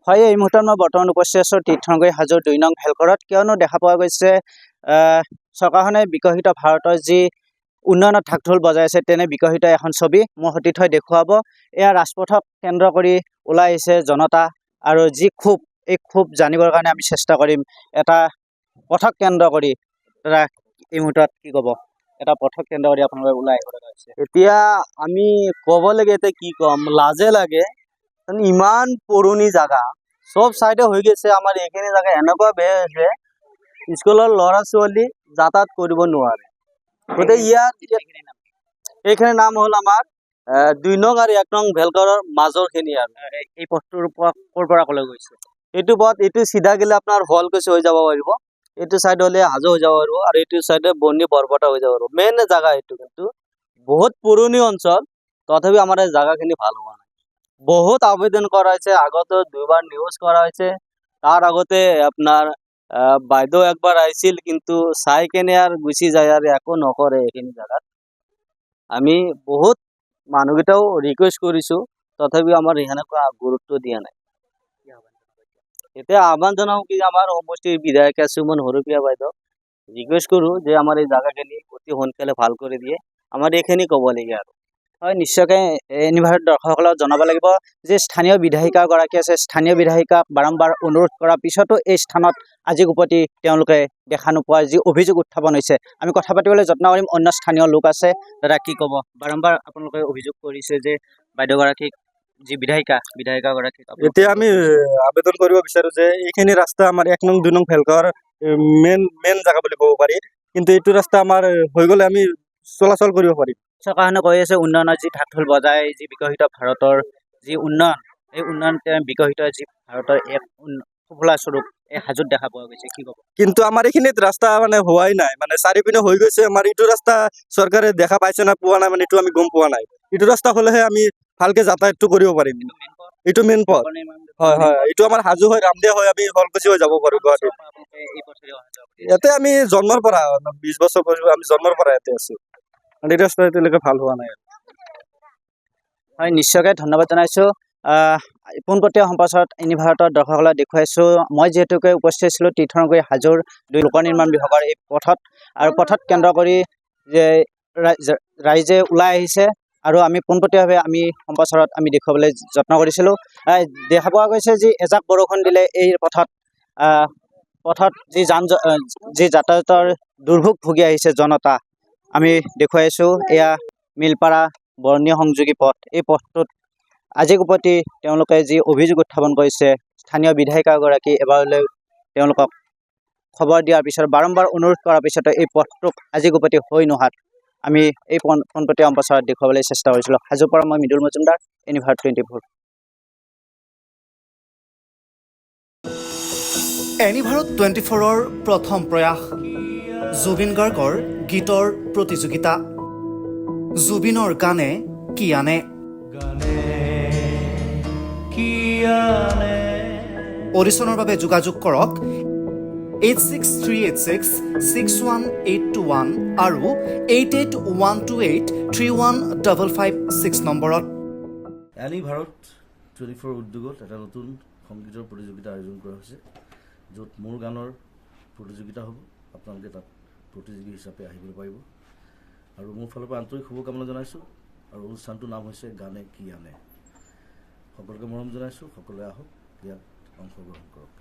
হয়, এই মুহূৰ্তত মই বৰ্তমান উপস্থিত আছোঁ তীৰ্থনগৰী হাজোৰ ২ নং ভেলঘৰত। কিয়নো দেখা পোৱা গৈছে চৰকাৰখনে বিকশিত ভাৰতৰ যি উন্নয়নত ঢাক ঢোল বজাই আছে তেনে বিকশিত এখন ছবি মোৰ সতীৰ্থই দেখুৱাব। এয়া ৰাজপথক কেন্দ্ৰ কৰি ওলাই আহিছে জনতা, আৰু যি ক্ষোভ, এই ক্ষোভ জানিবৰ কাৰণে আমি চেষ্টা কৰিম। এটা পথক কেন্দ্ৰ কৰি দাদা এই মুহূৰ্তত কি ক'ব? এটা পথক কেন্দ্ৰ কৰি আপোনালোকে ওলাই আহিব লগা হৈছে। এতিয়া আমি ক'ব লাগে এতিয়া কি ক'ম, লাজে লাগে। ইমান পুৰণি জাগা চব চাইডে হৈ গৈছে। আমাৰ এইখিনি জাগা এনেকুৱা বেয়া হৈছে, স্কুলৰ ল'ৰা ছোৱালী যাতায়াত কৰিব নোৱাৰে। গতিকে ইয়াত এইখিনি নাম হ'ল আমাৰ ২ নং আৰু ১ নং ভেলঘৰৰ মাজৰ খিনি। আৰু এই পথটোৰ ক'ৰ পৰা ক'লৈ গৈছে? এইটো পথ এইটো চিধা গেলে আপোনাৰ শুৱালকুছি হৈ যাব পাৰিব, এইটো চাইড হলে হাজো হৈ যাব পাৰিব, আৰু এইটো চাইডে বৰ্ণি বৰপেটা হৈ যাব পাৰিব। মেইন জাগা এইটো, কিন্তু বহুত পুৰণি অঞ্চল, তথাপি আমাৰ এই জাগাখিনি ভাল হোৱা নাই। বহুত আবেদন করা হয়েছে, আগতে 2বার নিউজ করা হয়েছে। তার আগতে আপনার বাইদেউ একবার আইছিল, কিন্তু চাই কেনে আর গুচি যায়, আর একো নকৰে এইখিনি জাগাত। আমি বহুত মানুহকেইটাও ৰিকুৱেষ্ট কৰিছো, তথাপিও আমাৰ সেনেকুৱা গুৰুত্ব দিয়া নাই। এতিয়া আহ্বান জনাও কি, আমাৰ সমষ্টিৰ বিধায়িকা সুমন হৰপিয়া বাইদেউ ৰিকুৱেষ্ট কৰো যে আমাৰ এই জাগাখিনি অতি সোনকালে ভাল কৰি দিয়ে। আমাৰ এইখিনি ক'ব লাগে। আৰু হয়, নিশ্চয়কৈ এনিভাৰত দৰ্শকসকলক জনাব লাগিব যে স্থানীয় বিধায়িকাগৰাকী আছে, স্থানীয় বিধায়িকাক বাৰম্বাৰ অনুৰোধ কৰাৰ পিছতো এই স্থানত আজি উভতি তেওঁলোকে দেখা নোপোৱাৰ যি অভিযোগ উত্থাপন হৈছে, আমি কথা পাতিবলৈ যত্ন কৰিম। অন্য স্থানীয় লোক আছে, দাদা কি ক'ব? বাৰম্বাৰ আপোনালোকে অভিযোগ কৰিছে যে বাইদেউগৰাকীক, যি বিধায়িকাগৰাকীক এতিয়া আমি আবেদন কৰিব বিচাৰো যে এইখিনি ৰাস্তা আমাৰ 1 নং 2 নং ভেলঘৰ মেইন জাগা বুলি ক'ব পাৰি, কিন্তু এইটো ৰাস্তা আমাৰ হৈ গ'লে আমি চলাচল কৰিব পাৰিম। চৰকাৰখনে কৈ আছে উন্নয়নৰ যি ঢাক ঢোল বজাই, যি বিকশিত ভাৰতৰ যি উন্নয়ন, এই উন্নয়ন বিকশিত যি ভাৰতৰ এক সুফলা স্বৰূপ এই হাজোত দেখা পোৱা গৈছে, কি ক'ব? কিন্তু আমাৰ এইখিনিত ৰাস্তা মানে হোৱাই নাই, মানে চাৰিপিনে হৈ গৈছে। আমাৰ এইটো ৰাস্তা চৰকাৰে দেখা পাইছে না পোৱা নাই, মানে এইটো আমি গম পোৱা নাই। এইটো ৰাস্তা হ'লেহে আমি ভালকে যাতায়াতটো কৰিব পাৰিম। এইটো মেইন পথ, হয় হয়, এইটো আমাৰ হাজো হৈ ৰামদিয়া হৈ আমি শুৱালকুছি হৈ যাব পাৰো গুৱাহাটীত। ইয়াতে আমি জন্মৰ পৰা 20 বছৰ আমি জন্মৰ পৰা ইয়াতে আছো, এই ৰাস্তা এতিয়ালৈকে ভাল হোৱা নাই। হয়, নিশ্চয়কৈ ধন্যবাদ জনাইছোঁ। পোনপটীয়া সম্প্ৰচাৰত এনিভাৰতৰ দৰ্শকসকলক দেখুৱাইছোঁ। মই যিহেতুকে উপস্থিত আছিলোঁ তীৰ্থনগৰী হাজোৰ লোক নিৰ্মাণ বিভাগৰ এই পথত, আৰু পথত কেন্দ্ৰ কৰি যে ৰাইজে ওলাই আহিছে, আৰু আমি পোনপটীয়াভাৱে আমি সম্প্ৰচাৰত আমি দেখুৱাবলৈ যত্ন কৰিছিলোঁ। দেখা পোৱা গৈছে যি এজাক বৰষুণ দিলে এই পথত যি যাতায়াতৰ দুৰ্ভোগ ভুগি আহিছে জনতা, আমি দেখুৱাইছোঁ। এয়া মিলপাৰা বৰ্ণীয় সংযোগী পথ। এই পথটোত আজি উভতি তেওঁলোকে যি অভিযোগ উত্থাপন কৰিছে, স্থানীয় বিধায়িকাগৰাকী এবাৰলৈ তেওঁলোকক খবৰ দিয়াৰ পিছত, বাৰম্বাৰ অনুৰোধ কৰাৰ পিছতো এই পথটোক আজি উভতি হৈ নোহাত আমি এই পোনপটীয়া সম্প্ৰচাৰত দেখুৱাবলৈ চেষ্টা কৰিছিলোঁ। হাজোৰ পৰা মই মৃদুল মজুমদাৰ, এনিভাৰ 24। এনিভাৰত 24ৰ প্ৰথম প্ৰয়াস, জুবিন গাৰ্গৰ গীতৰ প্ৰতিযোগিতা। জুবিনৰ গানে কি আনে? অডিশ্যনৰ বাবে যোগাযোগ কৰক 8638661821 আৰু 8812831556 নম্বৰত। এনিভাৰত 24 উদ্যোগত এটা নতুন সংগীতৰ প্ৰতিযোগিতা আয়োজন কৰা হৈছে, য'ত মোৰ গানৰ প্ৰতিযোগিতা হ'ব। আপোনালোকে তাত প্ৰতিযোগী হিচাপে আহিবলৈ পাৰিব, আৰু মোৰ ফালৰ পৰা আন্তৰিক শুভকামনা জনাইছোঁ। আৰু অনুষ্ঠানটোৰ নাম হৈছে গানে কি আনে। সকলোকে মৰম জনাইছোঁ, সকলোৱে আহক, ইয়াত অংশগ্ৰহণ কৰক।